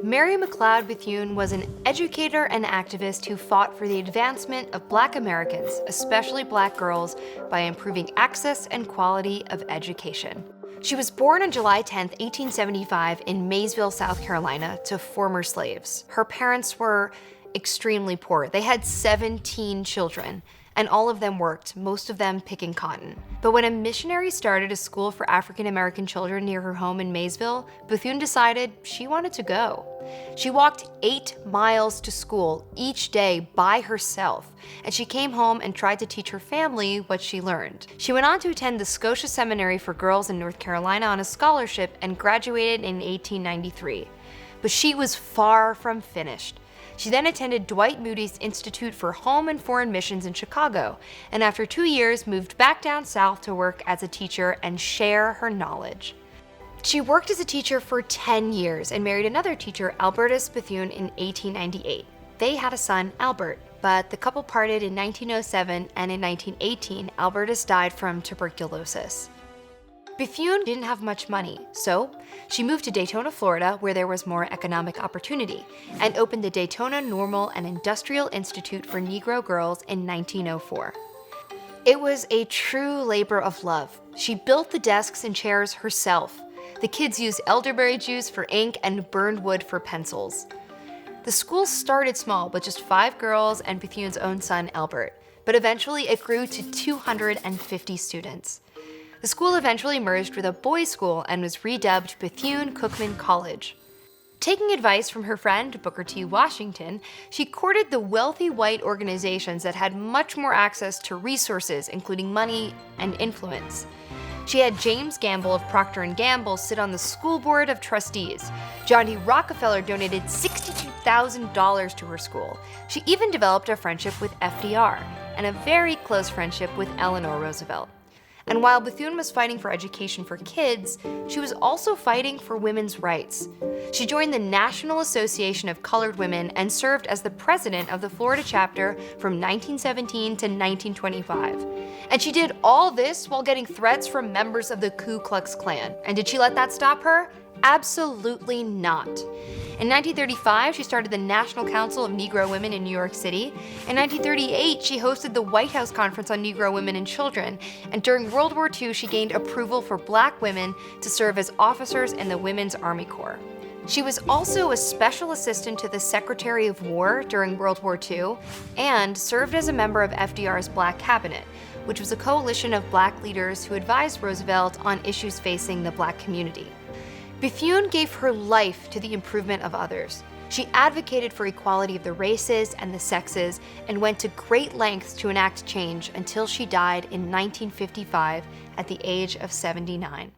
Mary McLeod Bethune was an educator and activist who fought for the advancement of Black Americans, especially Black girls, by improving access and quality of education. She was born on July 10, 1875 in Maysville, South Carolina, to former slaves. Her parents were extremely poor. They had 17 children, and all of them worked, most of them picking cotton. But when a missionary started a school for African American children near her home in Maysville, Bethune decided she wanted to go. She walked 8 miles to school each day by herself, and she came home and tried to teach her family what she learned. She went on to attend the Scotia Seminary for Girls in North Carolina on a scholarship and graduated in 1893. But she was far from finished. She then attended Dwight Moody's Institute for Home and Foreign Missions in Chicago, and after 2 years moved back down south to work as a teacher and share her knowledge. She worked as a teacher for 10 years and married another teacher, Albertus Bethune, in 1898. They had a son, Albert, but the couple parted in 1907, and in 1918, Albertus died from tuberculosis. Bethune didn't have much money, so she moved to Daytona, Florida, where there was more economic opportunity, and opened the Daytona Normal and Industrial Institute for Negro Girls in 1904. It was a true labor of love. She built the desks and chairs herself. The kids used elderberry juice for ink and burned wood for pencils. The school started small with just 5 girls and Bethune's own son, Albert, but eventually it grew to 250 students. The school eventually merged with a boys' school and was redubbed Bethune-Cookman College. Taking advice from her friend, Booker T. Washington, she courted the wealthy white organizations that had much more access to resources, including money and influence. She had James Gamble of Procter & Gamble sit on the school board of trustees. John D. Rockefeller donated $62,000 to her school. She even developed a friendship with FDR and a very close friendship with Eleanor Roosevelt. And while Bethune was fighting for education for kids, she was also fighting for women's rights. She joined the National Association of Colored Women and served as the president of the Florida chapter from 1917 to 1925. And she did all this while getting threats from members of the Ku Klux Klan. And did she let that stop her? Absolutely not. In 1935, she started the National Council of Negro Women in New York City. In 1938, she hosted the White House Conference on Negro Women and Children. And during World War II, she gained approval for Black women to serve as officers in the Women's Army Corps. She was also a special assistant to the Secretary of War during World War II and served as a member of FDR's Black Cabinet, which was a coalition of Black leaders who advised Roosevelt on issues facing the Black community. Bethune gave her life to the improvement of others. She advocated for equality of the races and the sexes and went to great lengths to enact change until she died in 1955 at the age of 79.